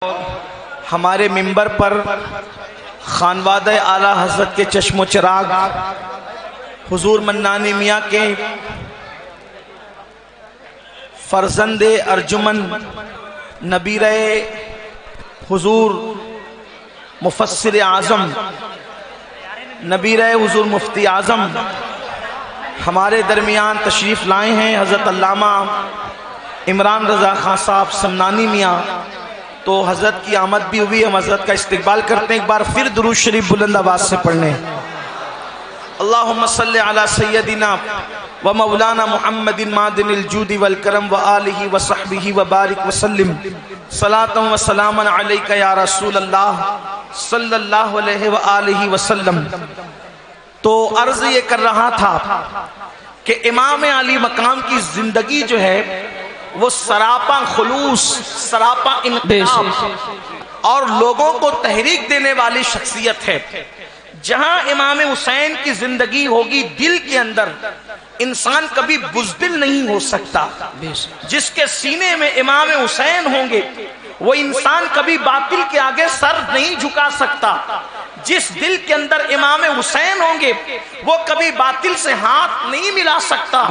ہمارے منبر پر خانوادہ اعلیٰ حضرت کے چشم و چراغ حضور منانی میاں کے فرزند ارجمن نبیرہ حضور مفسر اعظم نبیرہ حضور مفتی اعظم ہمارے درمیان تشریف لائے ہیں حضرت علامہ عمران رضا خان صاحب سمنانی میاں. تو حضرت کی آمد بھی ہوئی، ہم حضرت کا استقبال کرتے ہیں. ایک بار پھر درود شریف بلند آواز سے پڑھنے. اللہم صلی علی سیدنا و مولانا محمد معدن الجود والکرم و آلہ و صحبہ و بارک وسلم صلاۃ و سلام علیک یا رسول اللہ صلی اللہ علیہ وآلہ وسلم. تو عرض یہ کر رہا تھا کہ امام علی مقام کی زندگی جو ہے وہ سراپا خلوص، سراپا انقلاب اور لوگوں کو تحریک دینے والی شخصیت ہے. جہاں امام حسین کی زندگی ہوگی دل کے اندر انسان کبھی بزدل نہیں ہو سکتا. جس کے سینے میں امام حسین ہوں گے وہ انسان کبھی باطل کے آگے سر نہیں جھکا سکتا. جس دل کے اندر امام حسین ہوں گے وہ کبھی باطل سے ہاتھ نہیں ملا سکتا.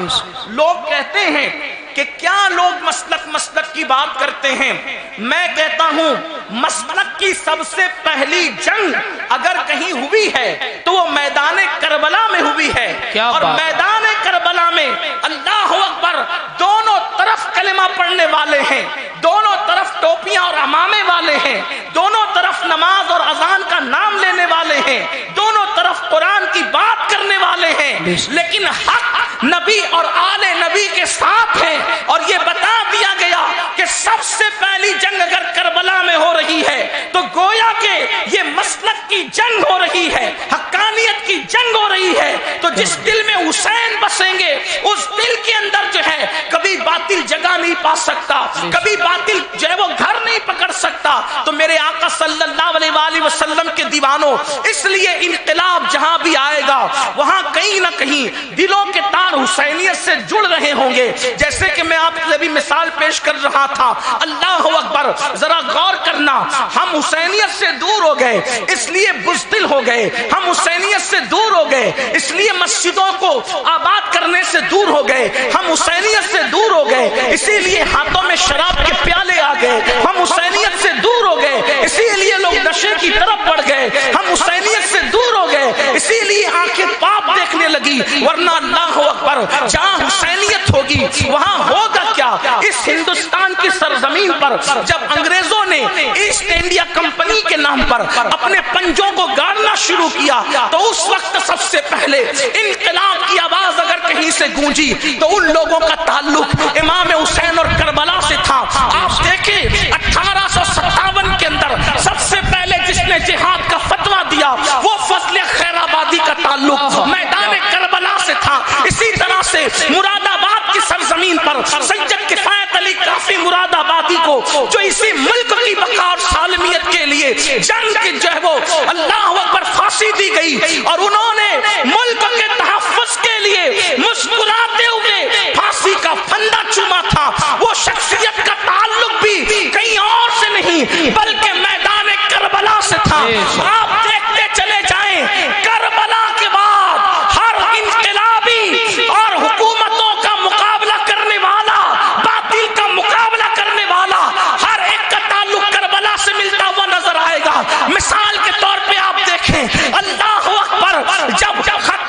لوگ کہتے ہیں کہ کیا لوگ مسلک کی بات کرتے ہیں. میں کہتا ہوں مسلک کی سب سے پہلی جنگ اگر کہیں ہوئی ہے تو وہ میدان کربلا میں ہوئی ہے. اور میدان کربلا میں اللہ اکبر دونوں طرف کلمہ پڑھنے والے ہیں، دونوں طرف ٹوپیاں اور عمامے والے ہیں، دونوں طرف نماز اور اذان کا نام لینے والے ہیں، دونوں طرف قرآن کی بات کرنے والے ہیں، لیکن حق نبی اور آل نبی کے ساتھ ہیں. اور یہ بتا دیا گیا کہ سب سے پہلی جنگ اگر کربلا میں ہو رہی ہے تو گویا کہ یہ مسلک کی جنگ ہو رہی ہے، حقانیت کی جنگ ہو رہی ہے. تو جس دل میں حسین بسیں گے اس دل کے اندر جو ہے کبھی باطل جگہ نہیں پا سکتا، کبھی باطل جو ہے وہ گھر نہیں پکڑ سکتا. تو میرے آقا صلی اللہ علیہ وآلہ وسلم کے دیوانوں، اس لیے انقلاب جہاں بھی آئے گا وہاں کہیں نہ کہیں دلوں کے تار حسینیت سے جڑ رہے ہوں گے. جیسے کہ میں آپ سے ابھی مثال پیش کر رہا تھا. اللہ اکبر، ذرا غور کرنا. ہم حسینیت سے دور ہو گئے اس لیے بزدل ہو گئے، ہم حسینیت سے دور ہو گئے اس لیے مسجدوں کو آباد کرنے سے دور ہو گئے، ہم حسینیت سے دور ہو گئے اسی لیے ہاتھوں میں شراب کے پیالے آ گئے، ہم حسینیت سے دور ہو گئے اسی لیے لوگ نشے کی طرف بڑھ گئے، ہم حسینیت سے دور ہو گئے اسی لیے آنکھیں پاپ دیکھنے لگی. ورنہ اللہ اکبر جہاں حسینیت ہوگی وہاں ہوگا کیا؟ اس ہندوستان کی سرزمین پر جب انگریزوں نے ایسٹ انڈیا کمپنی کے نام پر اپنے پنجوں کو گاڑنا شروع کیا تو اس وقت سب سے پہلے انقلاب کی آواز اگر کہیں سے گونجی تو ان لوگوں کا تعلق امام حسین اور کربلا سے تھا. آپ دیکھیں 1857 کے اندر سب سے پہلے جس نے جہاد کا فتویٰ دیا وہ فضل خیر آبادی کا تعلق میدان کربلا سے تھا. اسی طرح سے مراد آباد کی سرزمین پر سید کفایت علی کافی مراد آبادی کو جو اسی ملک کی بقا اور سالمیت کے لیے جنگ کی جو ہے وہ اللہ اکبر پھانسی دی گئی اور انہوں نے ملک کے تحفظ کے لیے مسکراتے ہوئے پھانسی کا پھندا چوما تھا. وہ شخصیت کا تعلق بھی کہیں اور سے نہیں بلکہ میدان کربلا سے تھا. آپ دیکھتے چلے جائیں کربلا کے بعد ہر انقلابی اور حکومتوں کا مقابلہ کرنے والا، باطل کا مقابلہ کرنے والا ہر ایک کا تعلق کربلا سے ملتا ہوا نظر آئے گا. مثال کے طور پہ آپ دیکھیں اللہ اکبر جب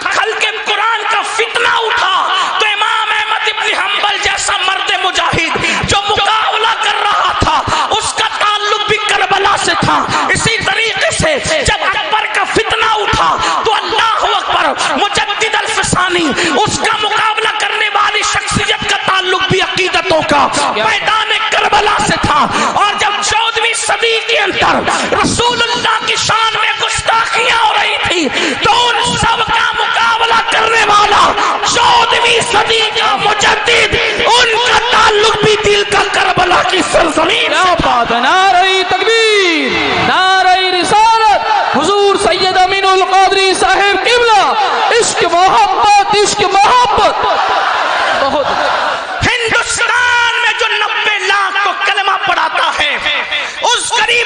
خلق قرآن کا فتنہ اٹھا تو امام احمد ابن حنبل جیسا مرد مجاہد جو مقابلہ کر رہا تھا اس کا تعلق بھی کربلا سے تھا. اسی طریقے سے جب اکبر کا فتنہ اٹھا تو اللہ اکبر مجدد الفسانی اس کا مقابلہ کرنے والی شخصیت کا تعلق بھی عقیدتوں کا میدان کربلا سے تھا. اور جب 14ویں صدی کے اندر رسول اللہ کی شان میں گستاخیاں ہو رہی تھی تو ان سب کا مقابلہ کرنے والا 14ویں صدی کا مجدد ان کا تعلق بھی دل کا کربلا کی سرزمین سے تھا. نعرہ تکبیر، نعرہ رسالت، حضور سید امین القادری صاحب قبلہ. عشق محبت، عشق محبت. بہت ہندوستان میں جو 90 لاکھ کو کلمہ پڑھاتا ہے اس غریب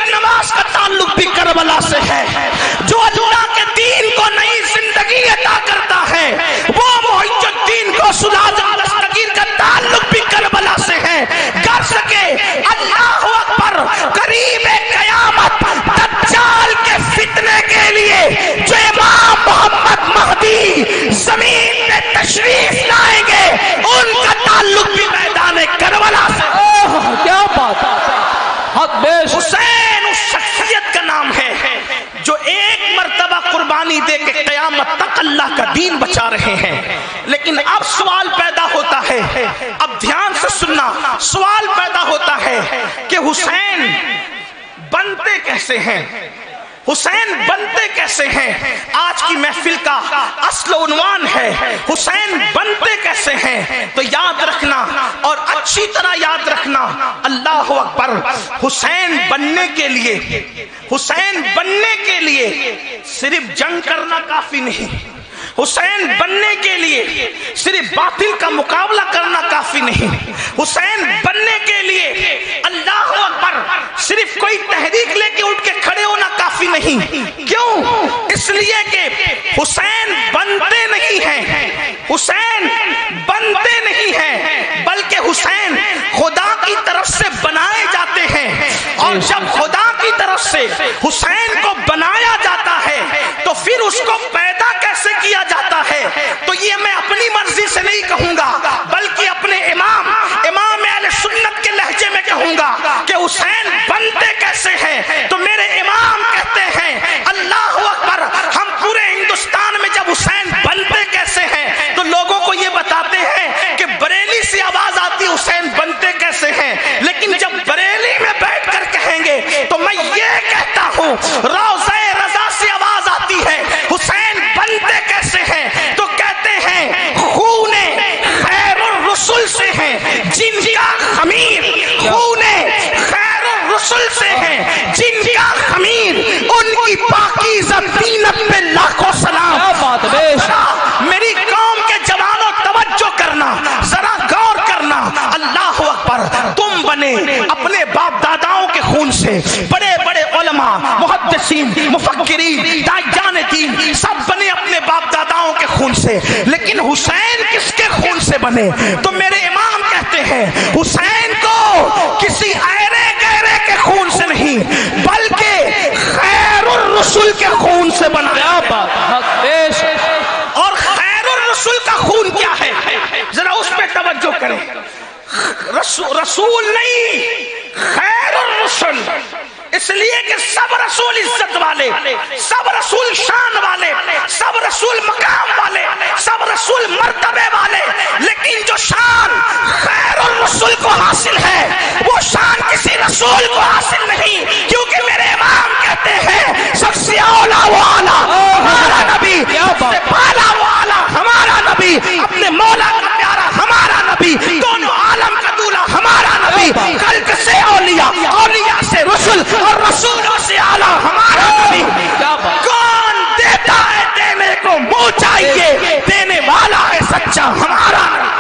تعلق بھی کربلا سے ہے. جو اللہ کے دین کو نئی زندگی عطا کرتا ہے وہ محی الدین غوث اعظم دستگیر کا تعلق بھی کربلا سے ہے. کر سکے اللہ اکبر قریب قیامت دجال کے فتنے کے لیے جو امام محمد مہدی زمین میں تشریف لائیں گے ان کا تعلق بھی میدان کربلا سے. کیا بات ہے. حق بیش. حسین اس شخصیت کا نام ہے جو ایک مرتبہ قربانی دے کے قیامت تک اللہ کا دین بچا رہے ہیں. لیکن اب سوال پیدا ہوتا ہے, اب دھیان سے سننا, سوال پیدا ہوتا ہے کہ حسین بنتے کیسے ہیں, حسین بنتے کیسے ہیں. آج کی محفل کا اصل عنوان ہے حسین بنتے کیسے ہیں. تو یاد رکھنا اور اچھی طرح یاد رکھنا, اللہ اکبر, حسین بننے کے لیے, حسین بننے کے لیے صرف جنگ کرنا کافی نہیں, حسین بننے کے لیے صرف باطل کا مقابلہ کرنا کافی نہیں, حسین بننے کے لیے اللہ اکبر صرف کوئی تحریک لے کے اٹھ کے کھڑے ہونا کافی نہیں. کیوں؟ اس لیے کہ حسین بنتے نہیں ہیں, حسین بنتے نہیں ہیں بلکہ حسین خدا کی طرف سے بنائے جاتے ہیں. اور جب خدا کی طرف سے حسین کو بنایا جاتا ہے تو پھر اس کو پیدا کیسے کیا جاتا ہے, تو یہ میں اپنی مرضی سے نہیں کہوں گا بلکہ اپنے امام اہل سنت کے لہجے میں کہوں گا کہ حسین بنتے کیسے ہیں. تو میرے امام کہتے ہیں اللہ اکبر, ہم پورے ہندوستان میں جب حسین بنتے کیسے ہیں تو لوگوں کو یہ بتاتے ہیں کہ بریلی سے آواز آتی حسین بنتے کیسے ہیں. لیکن جب بریلی میں بیٹھ کر کہیں گے تو میں یہ کہتا ہوں روضہ رضا سے آواز آتی ہے حسین بنتے کیسے ہیں, تو کہتے ہیں خون خیر الرسل سے ہیں جن کا خمیر, خون خیر الرسل سے ہیں جن کا خمیر, ان کی پاکیزہ دینت پہ لاکھوں سلام. میری قوم کے جوانوں توجہ کرنا, ذرا غور کرنا, اللہ اکبر, تم بنے اپنے باپ داداؤں کے خون سے, بڑے بڑے علماء, محدثین, مفکرین, داعیان دین سب بنے اپنے باپ داداؤں کے خون سے, لیکن حسین کس کے خون سے بنے؟ تو میرے امام کہتے ہیں حسین کو کسی ایرے گہرے کے خون سے نہیں بلکہ خیر الرسل کے خون سے بنایا. اور خیر الرسل کا خون کیا ہے, ذرا اس پہ توجہ کریں. رسول نہیں, خیر الرسل, اس لیے کہ سب رسول عزت والے, سب رسول شان والے, سب رسول مقام والے, سب رسول مرتبے والے, لیکن جو شان خیر الرسل کو حاصل ہے وہ شان کسی رسول کو حاصل نہیں. کیونکہ میرے امام کہتے ہیں سب سے اولا والا ہمارا نبی, سب سے بالا والا ہمارا نبی, اپنے مولا کا پیارا ہمارا نبی, دونوں عالم کا دولا ہمارا نبی, خلق سے اولیاء, اولیاء سے رسول اور رسولوں سے اعلیٰ ہمارا نبی. کون دیتا ہے دینے کو منہ چاہیے, دینے والا ہے سچا ہمارا نبی.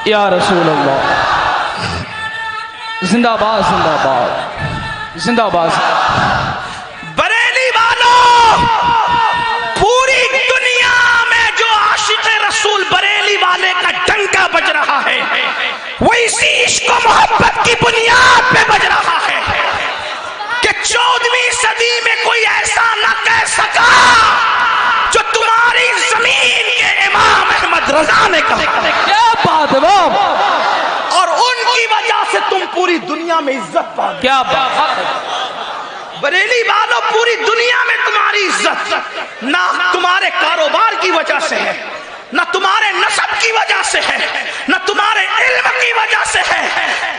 یا رسول اللہ, زندہ باد, زندہ باد, زندہ باد. بریلی والوں, پوری دنیا میں جو عاشق رسول بریلی والے کا ڈنکا بج رہا ہے وہ اسی عشق و محبت کی بنیاد پہ بج رہا ہے کہ 14ویں صدی میں کوئی ایسا نہ کہہ سکا جو تمہاری زمین کے امام احمد رضا نے کہا. کیا بات ہے باب, اور ان کی وجہ سے تم پوری دنیا میں عزت پا گئے. کیا بات. بریلی والوں, پوری دنیا میں تمہاری عزت نہ تمہارے کاروبار کی وجہ سے ہے, نہ تمہارے نسب کی وجہ سے ہے, نہ تمہارے علم کی وجہ سے ہے.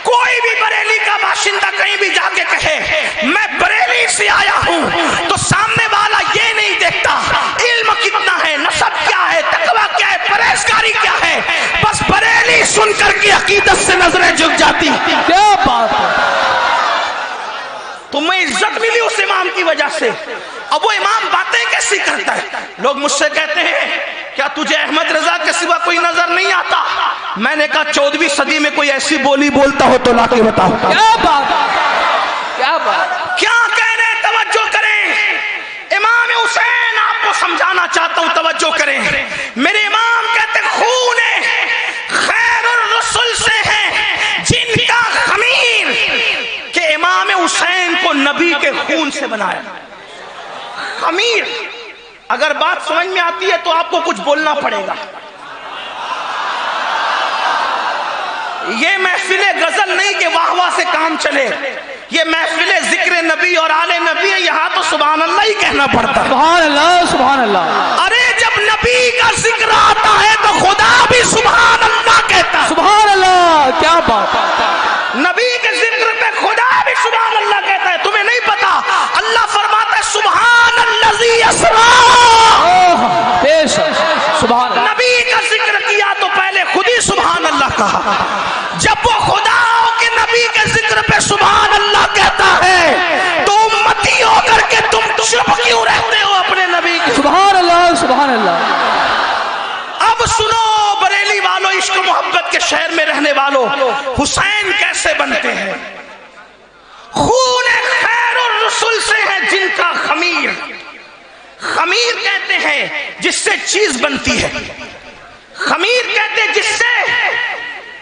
کوئی بھی بریلی کا باشندہ کہیں بھی جا کے کہے میں بریلی سے آیا ہوں تو سامنے والا یہ نہیں دیکھتا علم کتنا ہے, نسب کیا ہے, تقویٰ کیا ہے, پرہیزگاری کیا ہے, بس بریلی سن کر کی عقیدت سے نظریں جھک جاتی. کیا بات ہے. تمہیں عزت ملی اس امام کی وجہ سے. اب وہ امام باتیں کیسی کرتا ہے؟ لوگ مجھ سے کہتے ہیں کہ کیا تجھے احمد رضا کے سوا کوئی نظر نہیں آتا؟ میں نے کہا 14ویں صدی میں کوئی ایسی بولی بولتا ہو تو لا کے بتاؤ. کیا بات کیا بات. کیا کہہ رہے ہیں؟ توجہ کریں. امام حسین آپ کو سمجھانا چاہتا ہوں، توجہ کریں. میرے امام کہتے خون خیر الرسل سے ہے جن کا خمیر، کہ امام حسین کو نبی کے خون سے بنایا. خمیر. اگر بات سمجھ میں آتی ہے تو آپ کو کچھ بولنا پڑے گا. یہ محفل غزل نہیں کہ واہ واہ سے کام چلے، یہ محفل ذکر نبی اور آل نبی ہے. یہاں تو سبحان اللہ ہی کہنا پڑتا ہے. سبحان اللہ سبحان اللہ. ارے جب نبی کا ذکر آتا ہے تو خدا بھی سبحان اللہ کہتا ہے. سبحان اللہ. کیا بات. نبی کے ذکر پہ خدا بھی سبحان اللہ کہتا ہے. تمہیں نہیں پتا اللہ فرماتا ہے سبحان الذی اسریٰ. بے شک سبحان اللہ. نبی کا ذکر کیا تو پہلے خود ہی سبحان اللہ کہا. جب وہ خدا ہو کے نبی کے ذکر پہ سبحان اللہ کہتا ہے تو امتی ہو کر کے تم چپ کیوں رہتے ہو اپنے نبی کی؟ سبحان اللہ سبحان اللہ. اب سنو بریلی والوں، عشق و محبت کے شہر میں رہنے والوں، حسین کیسے بنتے ہیں؟ خون خیر الرسل سے ہے جن کا خمیر. خمیر کہتے ہیں جس سے چیز بنتی ہے. خمیر کہتے ہیں جس سے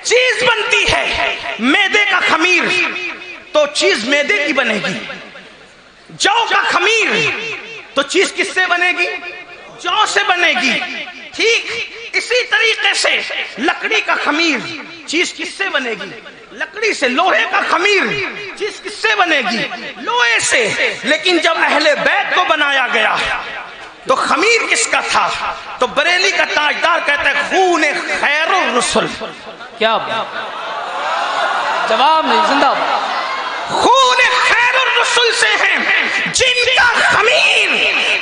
چیز بنتی ہے. میدے کا خمیر تو چیز میدے کی بنے گی. جو کا خمیر تو چیز کس سے بنے گی؟ جو سے بنے گی. ٹھیک اسی طریقے سے لکڑی کا خمیر چیز کس سے بنے گی؟ لکڑی سے. لوہے کا خمیر چیز کس سے بنے گی؟ لوہے سے. لیکن جب اہل بیت کو بنایا گیا تو خمیر کس کا تھا؟ تو بریلی کا تاجدار کہتا ہے خون خیر الرسل. کیا بات. جواب نہیں. زندہ باد. خون خیر الرسل سے ہیں جن کا خمیر،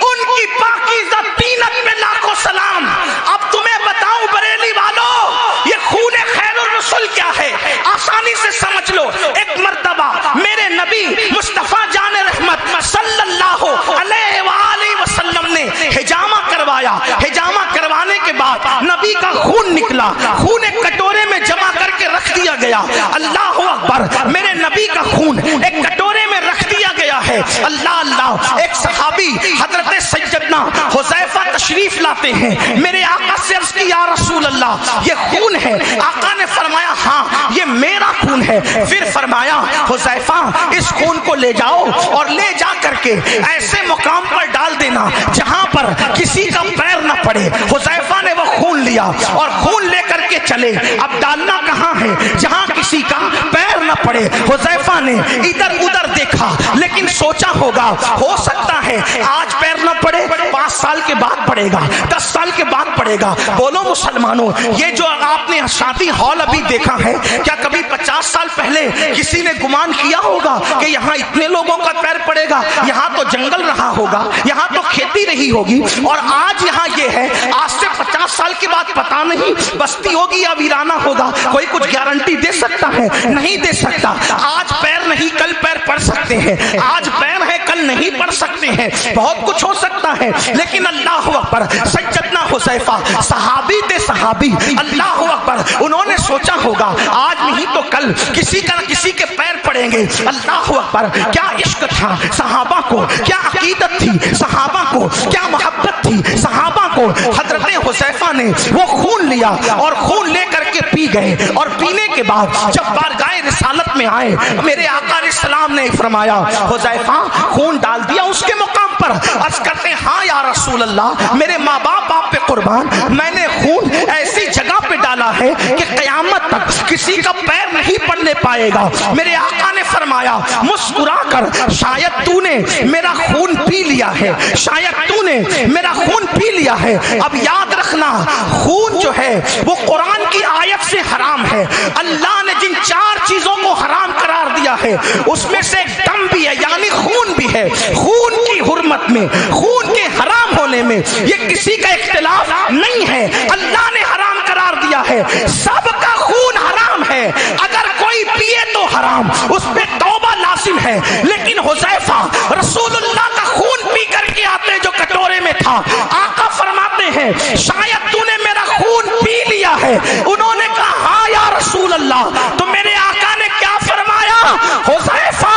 ان کی پاکیزہ طینت میں لاکھوں سلام. اب تمہیں بتاؤں بریلی والوں یہ خون خیر الرسل کیا ہے؟ آسانی سے سمجھ لو. ایک مرتبہ میرے نبی مصطفیٰ جان رحمت صلی اللہ علیہ وآلہ وسلم نے حجامہ کروایا. حجامہ کروانے کے بعد نبی کا خون نکلا. خون ایک کٹورے میں جمع کر کے رکھ دیا گیا. اللہ اکبر. میرے نبی کا خون ایک کٹورے میں رکھ دیا گیا ہے. اللہ اللہ. ایک صحابی حضرت سیدنا حذیفہ تشریف لاتے ہیں. میرے آقا سے عرض کی یا رسول اللہ یہ خون ہے. آقا نے فرمایا ہاں یہ میرا خون ہے. پھر فرمایا حذیفہ اس خون کو لے جاؤ اور لے جا کر کے ایسے مقام پر ڈال دینا جہاں پر کسی کا پیر نہ پڑے. حذیفہ نے وہ خون لیا اور خون لے کر کے چلے. اب ڈالنا کہاں ہے جہاں کسی کا پیر نہ پڑے. حذیفہ نے ادھر ادھر دیکھا لیکن سوچا ہوگا ہو سکتا ہے آج پیر نہ پڑے 5 سال کے بعد پڑے گا، 10 سال کے بعد پڑے گا. بولو مسلمانوں یہ جو آپ نے شادی ہال ابھی دیکھا ہے کیا کبھی 50 سال پہلے کسی نے گمان کیا ہوگا کہ یہاں اتنے لوگوں کا پیر پڑے گا؟ یہاں تو جنگل رہا ہوگا، یہاں تو کھیتی رہی ہوگی. اور آج یہاں یہ ہے آج سے 50 سال کے بعد پتا نہیں بستی ہوگی یا ویرانہ ہوگا. کوئی کچھ گارنٹی دے سکتا ہے؟ نہیں دے سکتا. آج پیر نہیں کل پیر پڑ سکتے ہیں، آج پیر ہے کل نہیں پڑ سکتے ہیں. بہت کچھ ہو سکتا ہے لیکن اللہ اکبر. سیدنا حذیفہ صحابی تھے صحابی. اللہ اکبر. انہوں نے سوچا ہوگا آج نہیں تو کل کسی کا کسی کے پیر پڑیں گے. اللہ اکبر. کیا عشق تھا صحابہ کو، کیا عقیدت تھی صحابہ کو، کیا محبت تھی صحابہ کو. حضرت حذیفہ نے وہ خون لیا اور خون لے کر کے پی گئے. اور پینے کے بعد جب بارگاہ رسالت میں آئے میرے آقا علیہ السلام نے فرمایا حذیفہ خون ڈال دیا اس کے مقام پر؟ عرض کرتے ہاں یا رسول اللہ میرے ماں باپ آپ پہ قربان، میں نے خون ایسی جگہ پہ ڈالا ہے کہ قیامت تک کسی کا پیر نہیں پڑنے پائے گا. میرے آقا نے فرمایا مسکرا کر شاید تو نے میرا خون پی لیا ہے، شاید تو نے میرا خون پی لیا ہے. اب یاد رکھنا خون جو ہے وہ قرآن کی آیت سے حرام ہے. اللہ نے جن 4 چیزوں کو حرام قرار دیا ہے اس میں سے ایک دم بھی ہے یعنی خون بھی ہے. خون کی حرمت میں، خون کے حرام ہونے میں یہ کسی کا اختلاف نہیں ہے. اللہ نے حرام قرار دیا ہے. سب کا خون حرام ہے. اگر کوئی پیے تو حرام، اس پہ توبہ لازم ہے. لیکن حذیفہ رسول اللہ کا خون پی کر کے آتے جو کٹورے کٹورے میں تھا. آقا فرماتے ہیں شاید تو نے میرا خون پی لیا ہے. انہوں نے کہا ہاں یا رسول اللہ. تو میرے آقا نے کیا فرمایا؟ حذیفہ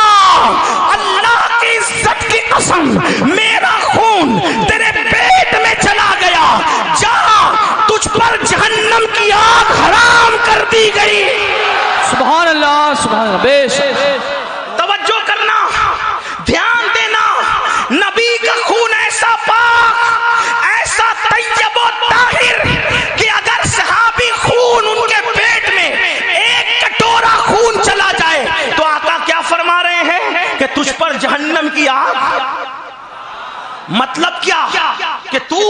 اللہ کی عزت کی قسم میرا خون تیرے پیٹ میں چلا گیا, جہاں تجھ پر جہنم کی آگ حرام کر دی گئی. سبحان اللہ سبحان اللہ. بے شک توجہ کرنا, دھیان دینا. نبی کا خون ایسا پاک, ایسا طیب و طاہر کہ اگر صحابی خون ان کے پیٹ میں ایک کٹورا خون چلا جائے تو آقا کیا فرما رہے ہیں کہ تجھ پر جہنم کی آگ. مطلب کیا کہ تو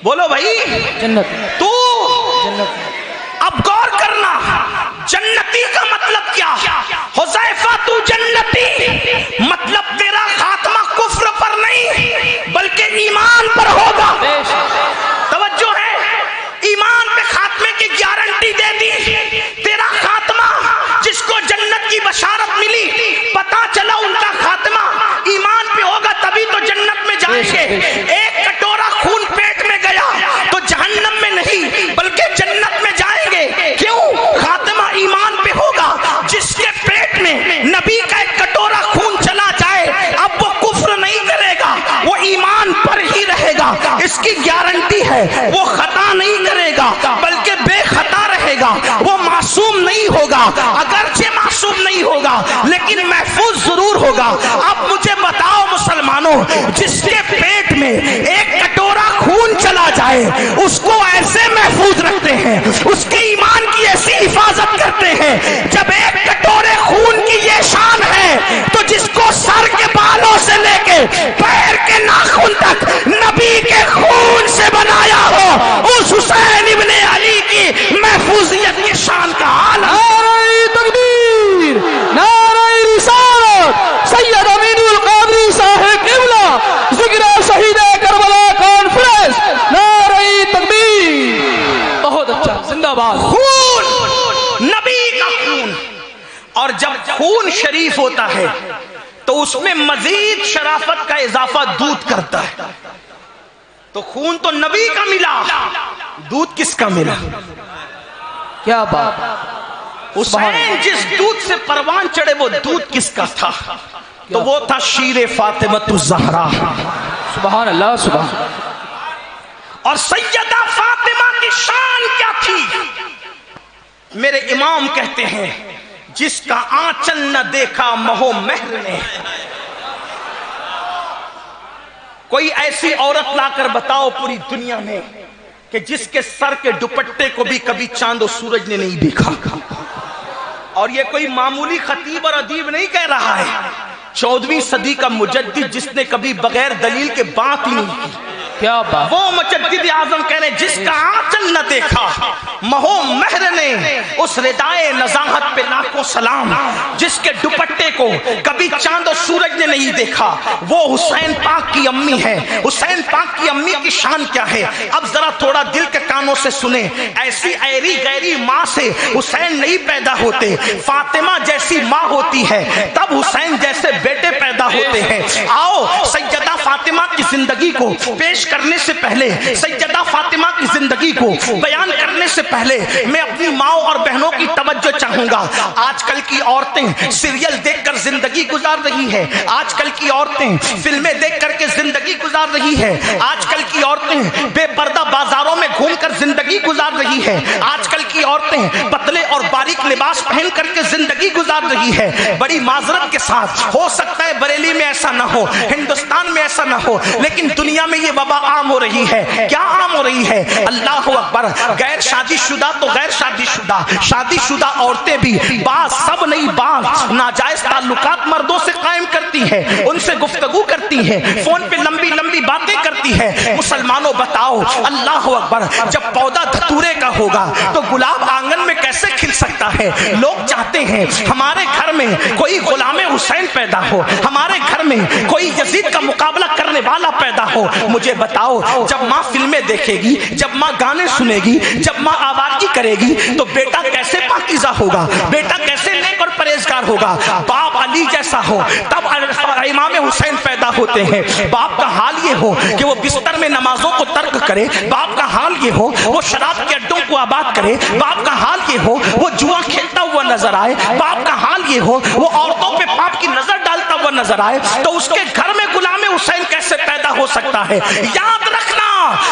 بولو بھائی جنت, تو جنت. اب غور کرنا, جنتی کا مطلب کیا؟ حذیفہ تو جنتی مطلب تیرا خاتمہ کفر پر نہیں بلکہ ایمان پر ہوگا. توجہ ہے, ایمان پہ خاتمے کی گارنٹی دے دی. تیرا خاتمہ جس کو جنت کی بشارت ملی, پتا چلا ان کا خاتمہ ایمان پہ ہوگا تبھی تو جنت میں جائیں گے. ایک کٹورا خون پیٹ میں گیا تو جہنم میں نہیں بلکہ جنت میں جائیں گے. کیوں؟ خاتمہ ایمان پہ ہوگا. جس کے پیٹ میں نبی کا ایک کٹورا خون چلا جائے اب وہ کفر نہیں کرے گا, وہ ایمان پر ہی رہے گا. اس کی گارنٹی ہے. وہ خطا نہیں کرے گا بلکہ بے خطا رہے گا. وہ معصوم نہیں ہوگا, اگرچہ معصوم نہیں ہوگا لیکن محفوظ ضرور ہوگا. اب مجھے بتاؤ مسلمانوں, جس کے پیٹ میں ایک کٹورا خون چلا جائے اس کو ایسے محفوظ رکھتے ہیں, اس کے ایمان کی ایسی حفاظت کرتے ہیں. جب ایک کٹورے خون کی یہ شان ہے تو جس کو سر کے بالوں سے لے کے پیر کے ناخن تک نبی کے خون سے بنایا ہو, اس حسین ابن علی کی محفوظیت کی شان کا حال ہے. نعرہ تکبیر, نعرہ رسالت, سید امین القادری صاحب قبلہ, ذکر شہید کربلا کانفرنس, نعرہ تکبیر. بہت اچھا, زندہ باد. خون, نبی کا خون. اور جب خون شریف ہوتا ہے تو اس میں مزید شرافت کا اضافہ دودھ کرتا ہے. تو خون تو نبی کا ملا, دودھ کس کا ملا؟ کیا بات. حسین جس دودھ سے پروان چڑھے وہ دودھ کس کا تھا؟ تو وہ تھا شیر فاطمۃ الزہرا. سبحان اللہ سبحان اللہ. اور سیدہ فاطمہ کی شان کیا تھی؟ میرے امام کہتے ہیں جس کا آنچل نہ دیکھا مہو مہر نے. کوئی ایسی عورت لا کر بتاؤ پوری دنیا میں کہ جس کے سر کے دوپٹے کو بھی کبھی چاند و سورج نے نہیں دیکھا. اور یہ کوئی معمولی خطیب اور ادیب نہیں کہہ رہا ہے, 14ویں صدی کا مجدد جس نے کبھی بغیر دلیل کے بات ہی نہیں کی. کیا بات. وہ مجدد اعظم کہہ رہے جس کا آنچل نہ دیکھا مہو مہر نے, اس ردائے نزاہت پہ لاکھوں سلام. جس کے دوپٹے کو کبھی چاند و سورج نے نہیں دیکھا وہ حسین پاک کی امی ہے. حسین پاک کی امی کی شان کیا ہے؟ اب ذرا تھوڑا دل کے کانوں سے سنیں. ایسی ایری غیری ماں سے حسین نہیں پیدا ہوتے. فاطمہ جیسی ماں ہوتی ہے تب حسین جیسے بیٹے پیدا ہوتے ہیں. آؤ سیدہ فاطمہ کی زندگی کو پیش کرنے سے پہلے, سیدہ فاطمہ کی زندگی کو بیان کرنے سے پہلے میں اپنی ماؤں اور بہنوں کی توجہ چاہوں گا. آج کل کی عورتیں سیریل دیکھ کر زندگی گزار رہی ہے. آج کل کی عورتیں فلمیں دیکھ کر کے زندگی گزار رہی ہے. آج کل کی عورتیں بے پردہ بازاروں میں گھوم کر زندگی گزار رہی ہے. آج کل کی عورتیں پتلے اور باریک لباس پہن کر کے زندگی گزار رہی ہے. بڑی معذرت کے ساتھ, ہو سکتا ہے بریلی میں ایسا نہ ہو, ہندوستان میں ایسا نہ ہو, لیکن دنیا میں یہ وبا عام ہو رہی ہے. کیا عام ہو رہی ہے؟ اللہ اکبر. غیر شادی شدہ تو غیر شادی شدہ, شادی شدہ عورتیں بھی بعض, سب نہیں بعض, ناجائز تعلقات مردوں سے قائم کرتی ہیں, ان سے گفتگو کرتی ہیں, فون پہ لمبی لمبی باتیں کرتی ہیں. مسلمانوں بتاؤ, اللہ اکبر, جب پودا دھتورے کا ہوگا تو گلاب آنگن میں کیسے کھل سکتا ہے؟ لوگ چاہتے ہیں ہمارے گھر میں کوئی غلام حسین پیدا ہو, ہمارے گھر میں کوئی یزید کا مقابلہ کرنے والا پیدا ہو. مجھے بتاؤ, جب ماں فلمیں دیکھے گی, جب ماں گانے سنے گی, جب ماں آوارگی کرے گی تو بیٹا کیسے کیسے پاکیزہ ہوگا، بیٹا کیسے نیک اور پرہیزگار ہوگا؟ باپ علی جیسا ہو تب امام حسین پیدا ہوتے ہیں۔ باپ کا حال یہ ہو کہ وہ بستر میں نمازوں کو ترک کرے، باپ کا حال یہ ہو وہ شراب کے اڈوں کو آباد کرے، باپ کا حال یہ ہو وہ جوا کھیلتا ہوا نظر آئے، باپ کا حال یہ ہو وہ عورتوں پہ پاپ کی نظر ڈالتا ہوا نظر آئے، تو اس کے گھر میں غلام حسین کیسے پیدا ہو سکتا ہے؟ یاد رکھنا،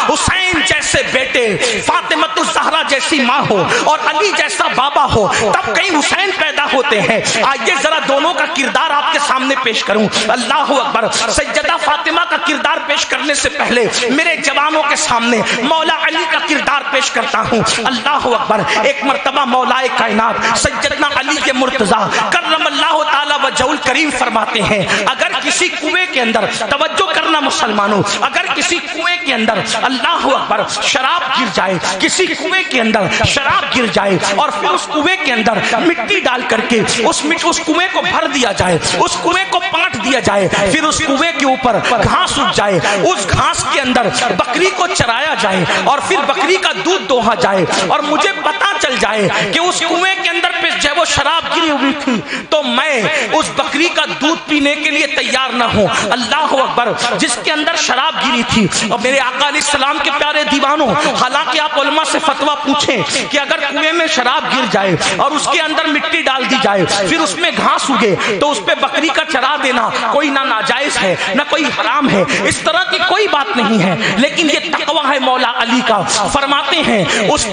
حسین جیسے بیٹے، فاطمۃ الزہرا جیسی ماں ہو اور علی جیسا بابا ہو تب کہیں حسین پیدا ہوتے ہیں۔ آئیے ذرا دونوں کا کردار آپ کے سامنے پیش کروں۔ اللہ اکبر۔ سیدہ فاطمہ کا کردار پیش کرنے سے پہلے میرے جوانوں کے سامنے مولا علی کا کردار پیش کرتا ہوں۔ اللہ اکبر۔ ایک مرتبہ مولا کائنات سیدنا علی کے مرتضیٰ کرم اللہ تعالی وجہ الکریم فرماتے ہیں، اگر کسی کنویں کے اندر، توجہ کرنا مسلمانوں، اگر کسی کنویں کے اندر اللہ اکبر شراب گر جائے، کسی کنویں کے اندر شراب گر جائے اور پھر اس کنویں کے اندر مٹی ڈال کر کے اس کنویں کو بھر دیا جائے، اس کنویں کو پاٹ دیا جائے، پھر اس کنویں کے اوپر گھاس اگ جائے، اس گھاس کے اندر بکری کو چرایا جائے اور پھر بکری کا دودھ دوہا جائے اور مجھے پتا چل جائے کہ اس کنویں کے اندر پہ جب وہ شراب گری ہوئی تھی تو میں اس بکری کا دودھ پینے کے لیے تیار نہ ہوں۔ اللہ اکبر۔ جس کے اندر شراب گری تھی، اور میرے آقا علیہ السلام کے پیارے دیوانوں، حالانکہ آپ علماء سے فتویٰ پوچھیں کہ اگر کنویں میں شراب گر جائے اور اس کے اندر مٹی ڈال دی جائے پھر اس میں گھاس اگے تو اس پہ بکری کا چرا دینا کوئی نہ ناجائز ہے نہ کوئی حرام ہے، اس طرح کی کوئی بات نہیں ہے، لیکن یہ تقویٰ ہے مولا علی کا۔ فرماتے ہیں اس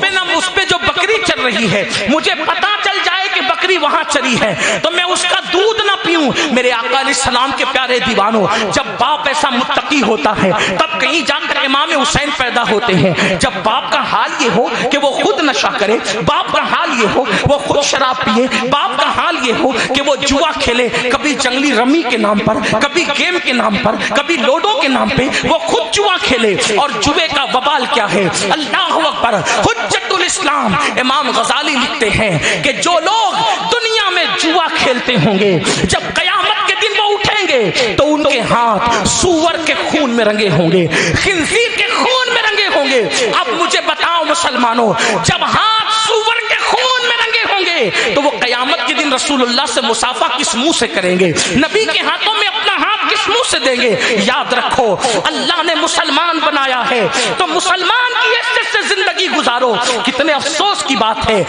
پہ جو بکری چل رہی ہے مجھے پتا چل جائے کہ بکری وہاں چری ہے تو میں اس کا دودھ نہ پیوں۔ میرے آقا علیہ السلام کے پیارے دیوانوں، جب باپ ایسا متقی ہوتا ہے تب کہیں جا کر امام حسین پیدا ہوتے ہیں۔ جب باپ کا حال یہ ہو کہ وہ خود نشہ کرے، باپ کا حال یہ ہو وہ خود شراب پیے، باپ کا حال یہ ہو کہ وہ جوا کھیلے، کبھی جنگلی رمی کے نام پر، کبھی گیم کے نام پر، کبھی لوڈو کے نام پہ وہ خود جوا کھیلے، اور جوے کا وبال کیا ہے؟ اللہ اکبر۔ حجت الاسلام امام غزالی لکھتے ہیں کہ جو لوگ دنیا میں جوا کھیلتے ہوں گے جب قیامت کے دن وہ اٹھیں گے تو ان کے ہاتھ سور کے خون میں رنگے ہوں گے، خنزیر کے خون میں رنگے ہوں گے۔ اب مجھے بتاؤ مسلمانوں، جب ہاتھ سور کے خون میں رنگے ہوں گے تو وہ قیامت کے دن رسول اللہ سے مصافحہ کس منہ سے کریں گے؟ نبی کے ہاتھوں میں اپنا ہاتھ کس منہ سے دیں گے؟ یاد رکھو، اللہ نے مسلمان بنایا ہے تو مسلمان کی حیثیت سے زندگی گزارو۔ کتنے افسوس کی بات ہے،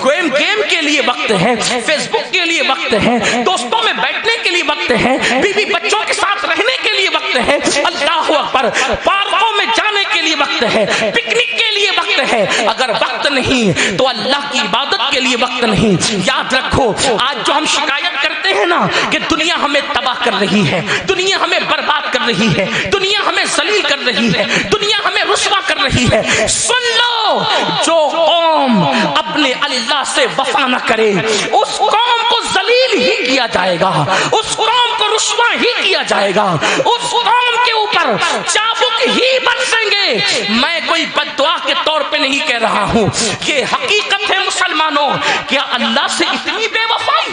گیم کے لیے وقت ہے، فیس بک کے لیے وقت ہے، دوستوں میں بیٹھنے کے لیے وقت ہے، بیوی بچوں کے ساتھ رہنے کے لیے وقت ہے، اللہ اکبر، پارکوں میں جانے کے لیے وقت ہے، پکنک کے لیے وقت ہے، اگر وقت نہیں تو اللہ کی عبادت کے لیے وقت نہیں۔ یاد رکھو، آج جو ہم شکایت کرتے ہیں نا کہ دنیا ہمیں تباہ کر رہی ہے، دنیا ہمیں برباد کر رہی ہے، دنیا ہمیں ذلیل کر رہی ہے، دنیا ہمیں رسوا کر رہی ہے، سن لو، جو قوم اپنے اللہ سے وفا نہ کرے اس قوم کو ذلیل ہی کیا جائے گا، اس قوم کو رسوا ہی کیا جائے گا، اس قوم کے اوپر چابک ہی برسیں گے۔ میں کوئی بد دعا کے طور پہ نہیں کہہ رہا ہوں، یہ حقیقت ہے مسلمانوں۔ کیا اللہ سے اتنی بے وفائی،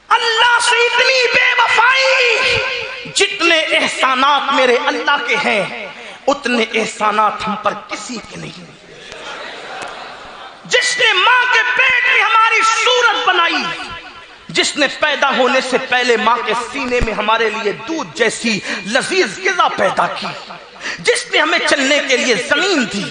اللہ سے اتنی بے وفائی؟ جتنے احسانات میرے اللہ کے ہیں اتنے احسانات ہم پر کسی کے نہیں۔ جس نے ماں کے پیٹ میں ہماری صورت بنائی، جس نے پیدا ہونے سے پہلے ماں کے سینے میں ہمارے لیے دودھ جیسی لذیذ غذا پیدا کی، جس نے ہمیں چلنے کے لیے زمین دی،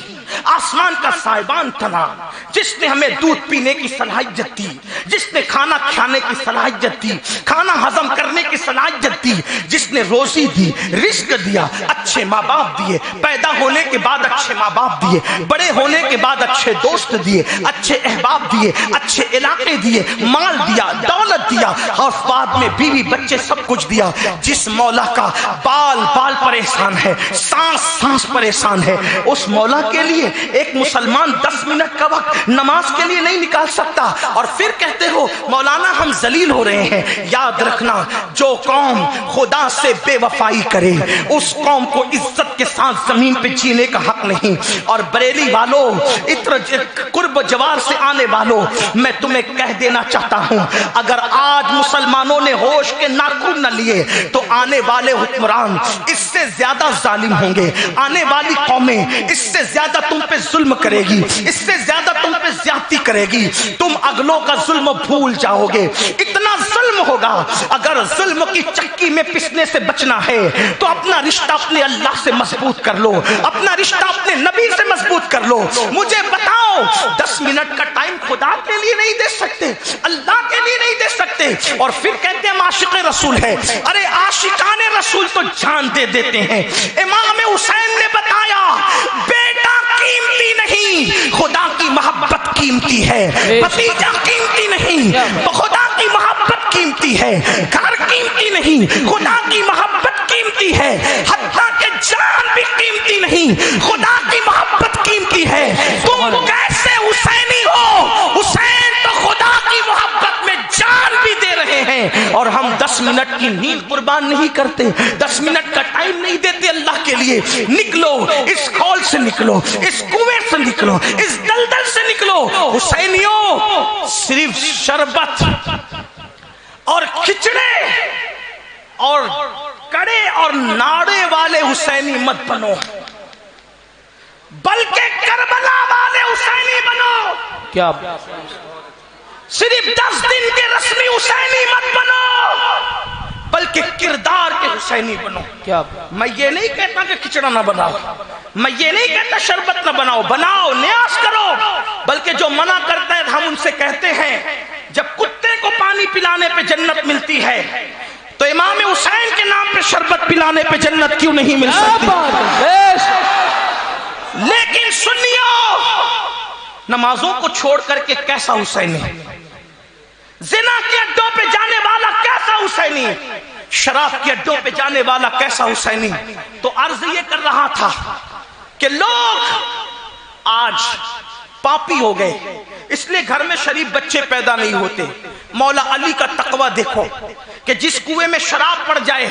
آسمان کا سائبان تنا، جس نے ہمیں دودھ پینے کی صلاحیت دی، جس نے کھانا کھانے کی صلاحیت دی، کھانا ہضم کرنے کی صلاحیت دی، جس نے روزی دی، رزق دیا، اچھے ماں باپ دیے، پیدا ہونے کے بعد اچھے ماں باپ دیے، بڑے ہونے کے بعد اچھے دوست دیے، اچھے احباب دیے، اچھے علاقے دیے، مال دیا، دولت دیا، اور بعد میں بیوی بچے سب کچھ دیا، جس مولا کا بال بال پر احسان ہے، سانس سانس پر احسان ہے، اس مولا کے لیے ایک مسلمان 10 منٹ کا وقت نماز کے لیے نہیں نکال سکتا، اور پھر کہتے ہو مولانا ہم ذلیل ہو رہے ہیں۔ یاد رکھنا، جو قوم خدا سے بے وفائی کرے اس قوم کو عزت کے ساتھ زمین پہ جینے کا حق نہیں۔ اور بریلی والوں، قرب جوار سے آنے والوں، میں تمہیں کہہ دینا چاہتا ہوں، اگر آج مسلمانوں نے ہوش کے ناخن نہ لیے تو آنے والے حکمران اس سے زیادہ ظالم ہوں گے، آنے والی قومیں اس سے زیادہ تم پہ ظلم کرے گی، اس سے زیادہ تم پہ زیادتی زیادتی کرے گی تم اگلوں کا ظلم بھول جاؤ گے. اتنا ظلم ہوگا. اگر ظلم کی چکی میں پسنے سے بچنا ہے تو اپنا رشتہ اپنے اللہ سے مضبوط کر لو, اپنا رشتہ اپنے نبی سے مضبوط کر لو. مجھے بتاؤ 10 منٹ کا ٹائم خدا کے لیے نہیں دے سکتے, اللہ کے لیے نہیں دے سکتے, اور پھر کہتے ہیں عاشق رسول ہے. ارے عاشقان رسول تو جان دے دیتے ہیں. امام حسین نے بتایا بیٹا قیمتی نہیں, خدا کی محبت قیمتی ہے. بھتیجا قیمتی نہیں, خدا کی محبت قیمتی ہے. گھر قیمتی نہیں, خدا کی محبت قیمتی ہے. حتیٰ کہ جان بھی قیمتی نہیں, خدا کی محبت قیمتی ہے. تم کیسے حسینی ہو؟ حسین تو خدا کی محبت میں جان بھی دے رہے ہیں, اور ہم 10 منٹ کی نیند قربان نہیں کرتے, 10 منٹ کا ٹائم نہیں دیتے اللہ کے لیے. نکلو اس کھول سے, نکلو اس کنویں سے, نکلو اس دلدل سے, نکلو. حسینیوں صرف شربت اور کھچڑے اور کڑے اور ناڑے والے حسینی مت بنو, بلکہ کربلا والے حسینی بنو. کیا صرف 10 دن کے رسمی حسینی مت بنو, بلکہ کردار کے حسینی بنو. کیا میں یہ نہیں کہتا کہ کھچڑا نہ بناؤ, میں یہ نہیں کہتا شربت نہ بناؤ, بناؤ, نیاز کرو, بلکہ جو منع کرتا ہے ہم ان سے کہتے ہیں جب کتے کو پانی پلانے پہ جنت ملتی ہے تو امام حسین کے نام پہ شربت پلانے پہ جنت کیوں نہیں مل سکتی؟ لیکن سنیو, نمازوں کو چھوڑ کر کے کیسا حسینی, زنا کے اڈوں پہ جانے والا کیسا حسینی, شراب کے اڈوں پہ جانے والا کیسا حسینی. تو عرض یہ کر رہا تھا کہ لوگ آج پاپی ہو گئے, اس لیے گھر میں شریف بچے پیدا نہیں ہوتے. مولا علی کا تقوی دیکھو کہ جس کنویں میں شراب پڑ جائے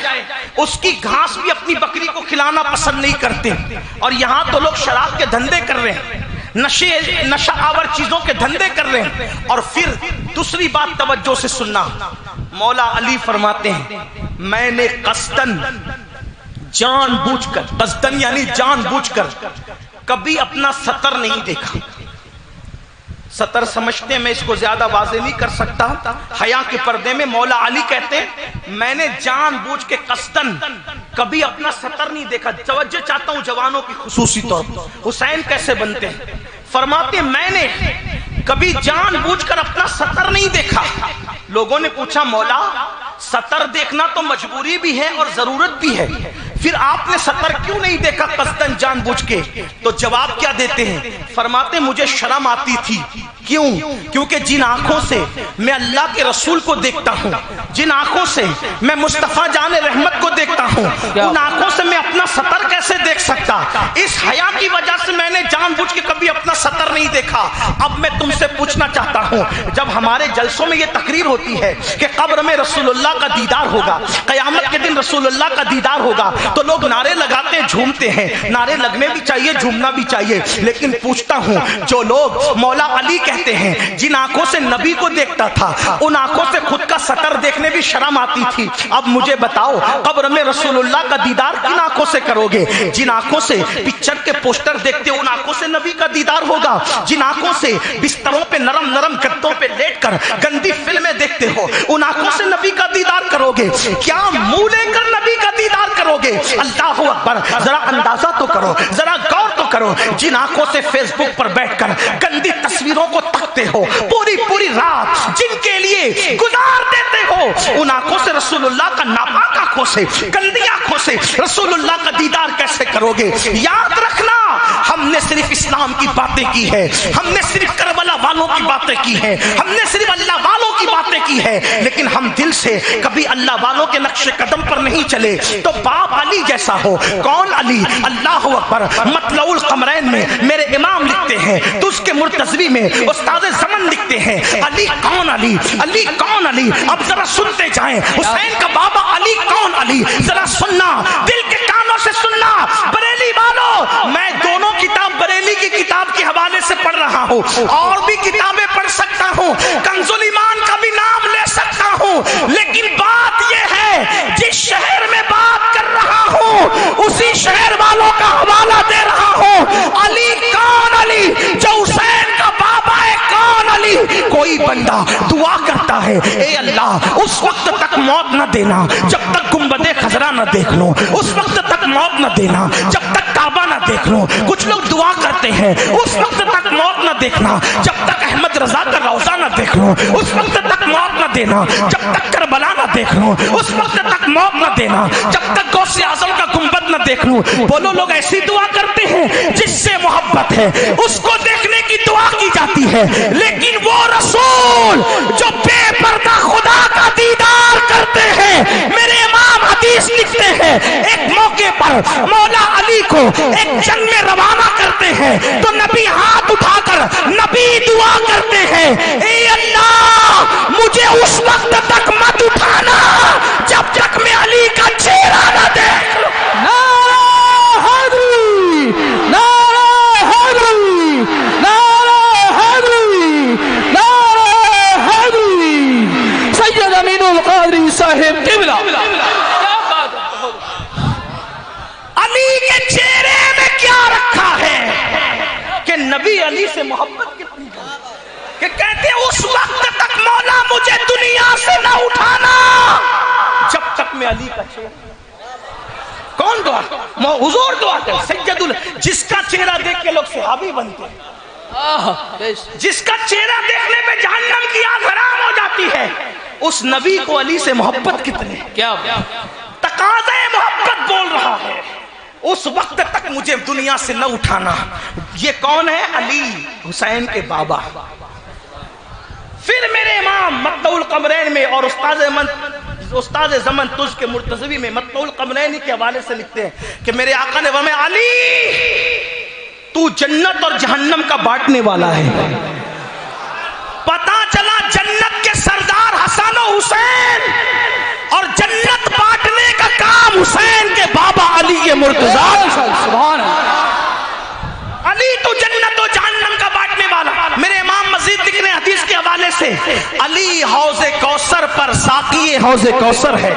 اس کی گھاس بھی اپنی بکری کو کھلانا پسند نہیں کرتے, اور یہاں تو لوگ شراب کے دھندے کر رہے ہیں, نشہ آور چیزوں کے دھندے کر رہے ہیں. اور پھر دوسری بات توجہ سے سننا, مولا علی فرماتے ہیں میں نے قصدن, جان بوجھ کر, قصدن یعنی جان بوجھ کر کبھی اپنا سطر نہیں دیکھا. سطر سمجھتے ہیں, میں اس کو زیادہ واضح نہیں کر سکتا, حیا کے پردے میں مولا علی کہتے ہیں میں نے جان بوجھ کے قصدن کبھی اپنا سطر نہیں دیکھا. توجہ چاہتا ہوں جوانوں کی خصوصی طور پر, حسین کیسے بنتے ہیں؟ فرماتے ہیں میں نے کبھی جان بوجھ کر اپنا سطر نہیں دیکھا. لوگوں نے پوچھا مولا سطر دیکھنا تو مجبوری بھی ہے اور ضرورت بھی ہے, پھر آپ نے سطر کیوں نہیں دیکھا قصدن جان بوجھ کے؟ تو جواب کیا دیتے ہیں؟ فرماتے مجھے شرم آتی تھی. کیوں؟ کیونکہ جن آنکھوں سے میں اللہ کے رسول کو دیکھتا ہوں, جن آنکھوں سے میں مصطفیٰ جان رحمت کو دیکھتا ہوں, ان آنکھوں سے میں اپنا سطر کیسے دیکھ سکتا؟ اس حیا کی وجہ سے میں نے جان بوجھ کے کبھی اپنا سطر نہیں دیکھا. اب میں تم سے پوچھنا چاہتا ہوں, جب ہمارے جلسوں میں یہ تقریر ہوتی ہے کہ قبر میں رسول اللہ کا دیدار ہوگا, قیامت کے دن رسول اللہ کا دیدار ہوگا, تو لوگ نعرے لگاتے ہیں, جھومتے ہیں. نعرے لگنے بھی چاہیے, جھومنا بھی چاہیے, لیکن پوچھتا ہوں جو لوگ مولا علی کہتے ہیں جن آنکھوں سے نبی کو دیکھتا تھا ان آنکھوں سے خود کا سطر دیکھنے بھی شرم آتی تھی, اب مجھے بتاؤ قبر میں رسول اللہ کا دیدار کن آنکھوں سے کرو گے؟ جن آنکھوں سے پکچر کے پوسٹر دیکھتے ان آنکھوں سے نبی کا دیدار ہوگا. جن آنکھوں سے بستروں پہ نرم نرم گدوں پہ لیٹ کر گندی فلمیں دیکھتے ہو ان آنکھوں سے نبی کا دیدار کرو گے. کیا منہ لے کر نبی کا دیدار کرو گے؟ اللہ اکبر, ذرا اندازہ تو کرو, ذرا غور تو کرو. جن آنکھوں سے فیس بک پر بیٹھ کر گندی تصویروں کو تکتے ہو پوری پوری رات, جن کے لیے گزار دیتے ہو, ان آنکھوں سے رسول اللہ کا ناپاک آنکھوں سے, گندی آنکھوں سے رسول اللہ کا دیدار کیسے کرو گے؟ یاد رکھنا ہم نے صرف اسلام کی باتیں کی ہے, ہم نے صرف کربلا والوں کی باتیں کی ہیں, ہم نے صرف اللہ والوں کی باتیں کی ہے, لیکن ہم دل سے کبھی اللہ والوں کے نقش قدم پر نہیں چلے. تو باپ علی جیسا ہو. کون علی؟ اللہ اکبر. مطلع القمرین میں میرے امام لکھتے ہیں, تو اس کے مرتضوی میں استاد زمن لکھتے ہیں علی کون علی, علی کون علی. اب ذرا سنتے جائیں حسین کا بابا علی کون علی, ذرا سننا, دل کے کانوں سے سننا. بریلی والوں, میں دونوں کتاب بریلی کی کتاب کے حوالے سے پڑھ رہا ہوں, اور بھی کتابیں پڑھ سکتا ہوں, کنز الایمان کا بھی نام لے سکتا ہوں, لیکن بات یہ ہے جس شہر میں بات کر رہا ہوں اسی شہر والوں کا حوالہ دے رہا ہوں. علی کون علی؟ جو حسین کا بابا ہے. کون نہیں کوئی بندہ دعا کرتا ہے اے اللہ اس وقت تک موت نہ دینا جب تک گنبد خضرا نہ دیکھ لوں، اس وقت تک موت نہ دینا جب تک کعبہ نہ دیکھ لوں. کچھ لوگ دعا کرتے ہیں اس وقت تک موت نہ دیکھنا جب تک احمد رضا کا روضہ نہ دیکھ لوں، اس وقت تک موت نہ دینا جب تک کربلا نہ دیکھ لوں، اس وقت تک موت نہ دینا جب تک غوث اعظم کا گنبد نہ دیکھ لوں. بولو لوگ ایسی دعا کرتے ہیں جس سے محبت ہے اس کو دیکھنے کی دعا کی جاتی ہے، لیکن وہ رسول جو بے پردہ خدا کا دیدار کرتے ہیں، میرے امام حدیث لکھتے ہیں ایک موقع پر مولا علی کو ایک جنگ میں روانہ کرتے ہیں تو نبی ہاتھ اٹھا کر نبی دعا کرتے ہیں اے اللہ مجھے اس وقت تک مت اٹھانا جب تک میں علی کا چہرہ نہ دیکھ لوں. نعرہ حیدری، نعرہ حیدری، نعرہ حیدری، نعرہ حیدری. سید امین القادری صاحب قبلہ. علی کے چہرے میں کیا رکھا ہے کہ نبی علی سے محبت کتنی ہے کہ کہتے ہیں اس وقت تک مولا مجھے دنیا سے نہ اٹھانا جب تک میں علی کا چہرہ. کون دعا؟ حضور دعا کر سید جس کا چہرہ دیکھ کے لوگ صحابی بنتے ہیں، جس کا چہرہ دیکھنے پہ جہنم کی آگ حرام ہو جاتی ہے، اس نبی کو علی سے محبت کتنی کیا تقاضے محبت بول رہا ہے اس وقت تک مجھے دنیا سے نہ اٹھانا. یہ کون ہے؟ علی حسین کے بابا. پھر میرے امام مطلع القمرین میں اور استاد زمن تز کے مرتضوی میں مطلع القمرین کے حوالے سے لکھتے ہیں کہ میرے آقا نے فرمایا علی تو جنت اور جہنم کا بانٹنے والا ہے. پتا چلا جنت کے سردار حسن و حسین اور جنت بانٹنے کا کام حسین کے بابا علی کے مرتضی. سبحان اللہ. علی تو جنت و جہنم کا بانٹنے والا. میرے امام مزید لکھنے حدیث کے حوالے سے علی حوض کوثر پر ساقی حوض کوثر ہے،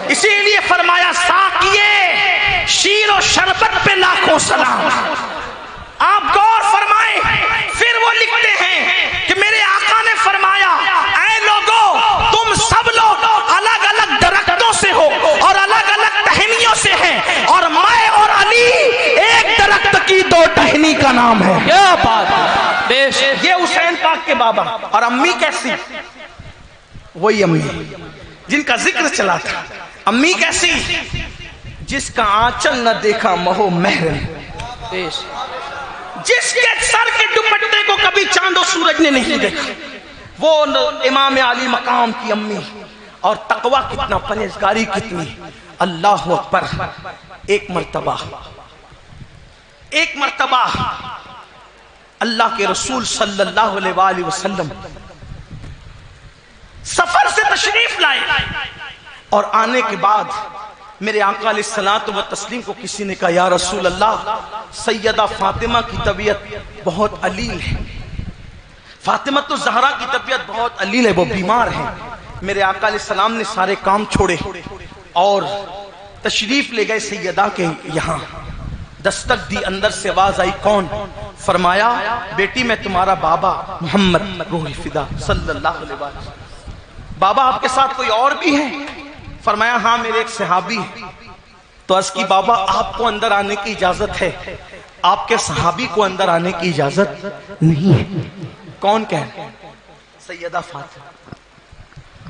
اسی لیے فرمایا ساقی شیر و شربت پہ لاکھوں سلام. آپ غور فرمائیں. پھر وہ لکھتے ہیں کہ میرے آقا نے فرمایا اے لوگوں تم سب لوگ الگ الگ درختوں سے ہو اور الگ الگ ٹہنیوں سے ہیں اور میں اور علی ایک درخت کی دو ٹہنی کا نام ہے. کیا بات ہے. یہ حسین پاک کے بابا. اور امی کیسی؟ وہی امی جن کا ذکر چلا تھا. امی کیسی؟ جس کا آنچل نہ دیکھا مہو محرم، جس کے سر کے دوپٹے کو کبھی چاند و سورج نے نہیں دیکھا، وہ امام علی مقام کی امی. اور تقوی کتنا، پرہیزگاری کتنی. اللہ اکبر. ایک مرتبہ اللہ کے رسول صلی اللہ علیہ وآلہ وسلم سفر سے تشریف لائے اور آنے کے بعد میرے آقا علیہ الصلوۃ والتسلیم کو کسی نے کہا یا رسول اللہ سیدہ فاطمہ کی طبیعت بہت علیل ہے. فاطمہ تو زہرا کی طبیعت بہت علیل ہے، وہ بیمار ہے. میرے آقا علیہ السلام نے سارے کام چھوڑے اور تشریف لے گئے سیدہ کے یہاں. دستک دی، اندر سے آواز آئی کون؟ فرمایا بیٹی میں تمہارا بابا محمد روح فدا صلی اللہ علیہ وسلم. بابا آپ کے ساتھ کوئی اور بھی ہے؟ فرمایا ہاں میرے ایک صحابی. تو عرض کی بابا آپ کو اندر آنے کی اجازت ہے، آپ کے صحابی کو اندر آنے کی اجازت نہیں ہے. کون کہہ؟ سیدہ فاطمہ.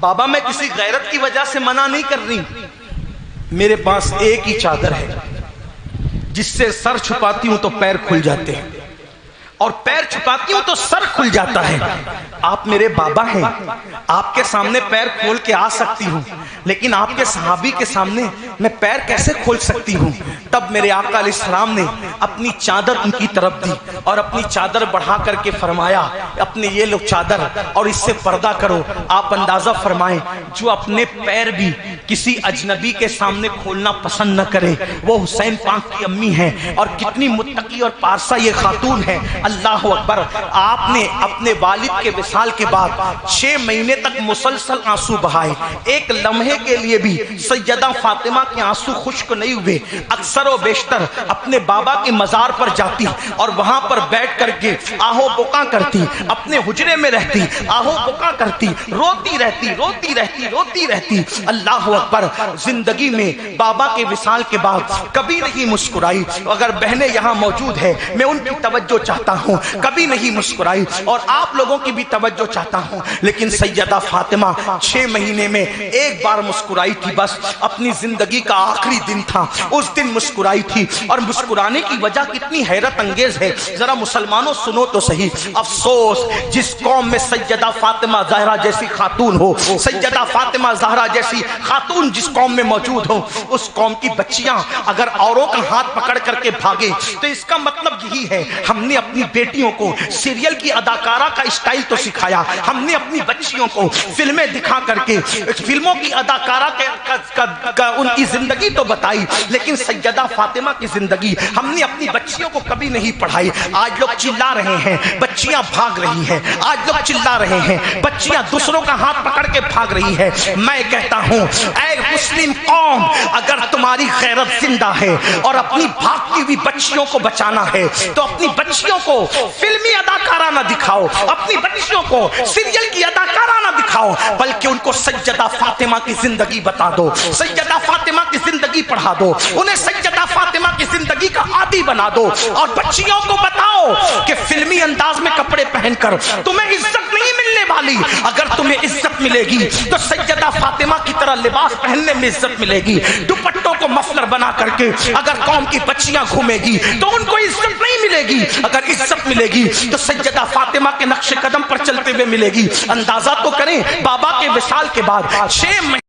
بابا میں کسی غیرت کی وجہ سے منع نہیں کر رہی، میرے پاس ایک ہی چادر ہے جس سے سر چھپاتی ہوں تو پیر کھل جاتے ہیں اور پیر چھپاتی ہوں تو سر کھل جاتا ہے. آپ میرے بابا ہیں، آپ کے سامنے پیر کھول کے آ سکتی ہوں، لیکن آپ کے صحابی کے سامنے میں پیر کیسے کھول سکتی ہوں؟ تب میرے آقا علیہ السلام نے اپنی چادر ان کی طرف دی اور اپنی چادر بڑھا کر کے فرمایا اپنے یہ لو چادر اور اس سے پردہ کرو. آپ اندازہ فرمائیں جو اپنے پیر بھی کسی اجنبی کے سامنے کھولنا پسند نہ کرے وہ حسین پاک کی امی ہے. اور کتنی متقی اور پارسا یہ خاتون ہے. اللہ اکبر. آپ نے اپنے والد کے وصال کے بعد 6 مہینے تک مسلسل آنسو بہائے. ایک لمحے کے لیے بھی سیدہ فاطمہ کے آنسو خشک نہیں ہوئے. اکثر اکثر و بیشتر اپنے بابا کے مزار پر جاتی اور وہاں پر بیٹھ کر کے آہو بکا کرتی، اپنے حجرے میں رہتی، آہو بکا کرتی، روتی رہتی۔ اللہ اکبر، زندگی میں بابا کے وصال کے بعد کبھی نہیں مسکرائی۔ اگر بہنیں یہاں موجود ہے میں ان کی توجہ چاہتا ہوں، کبھی نہیں مسکرائی، اور آپ لوگوں کی بھی توجہ چاہتا ہوں۔ لیکن سیدہ فاطمہ 6 مہینے میں ایک بار مسکرائی تھی، بس اپنی زندگی کا آخری دن تھا، اس دن مسکرائی تھی۔ اور مسکرانے کی وجہ کتنی حیرت انگیز ہے، ذرا مسلمانوں سنو تو صحیح۔ افسوس جس قوم میں سیدہ فاطمہ زہرا جیسی خاتون ہو، سیدہ فاطمہ زہرا جیسی خاتون جس قوم میں موجود ہو، اس قوم کی بچیاں اگر اوروں کا ہاتھ پکڑ کر کے بھاگے تو اس کا مطلب یہی ہے ہم نے اپنی بیٹیوں کو سیریل کی اداکارہ کا اسٹائل تو سکھایا، ہم نے اپنی بچیوں کو فلمیں دکھا کر کے فلموں کی اداکارہ ان کی زندگی تو بتائی، لیکن سیدہ فاطمہ کی زندگی ہم نے اپنی بچیوں کو کبھی نہیں پڑھائی۔ آج لوگ چلا رہے ہیں، بچیاں بھاگ رہی ہیں، آج لوگ چلا رہے ہیں، بچیاں دوسروں کا ہاتھ پکڑ کے بھاگ رہی ہے۔ میں کہتا ہوں اے مسلم قوم، اگر تمہاری غیرت زندہ ہے اور اپنی بھاگتی ہوئی بچیوں کو بچانا ہے تو اپنی بچیوں کو فلمی اداکارہ نہ دکھاؤ، اپنی بچیوں کو سیریل کی اداکارہ نہ دکھاؤ، بلکہ ان کو سیدہ فاطمہ کی زندگی بتا دو، سیدہ فاطمہ کی زندگی پڑھا دو، انہیں سیدہ فاطمہ کی زندگی کا عادی بنا دو، اور بچیوں کو بتاؤ کہ فلمی انداز میں کپڑے پہن کر تمہیں عزت نہیں ملنے والی، اگر تمہیں عزت ملے گی تو سیدہ فاطمہ کی طرح لباس پہننے میں عزت ملے گی۔ دوپٹوں کو مفلر بنا کر کے اگر قوم کی بچیاں گھومے گی تو ان کو عزت نہیں ملے گی، اگر عزت ملے گی تو سیدہ فاطمہ کے نقش قدم پر چلتے ہوئے ملے گی۔ اندازہ تو کریں، بابا کے وصال کے بعد 6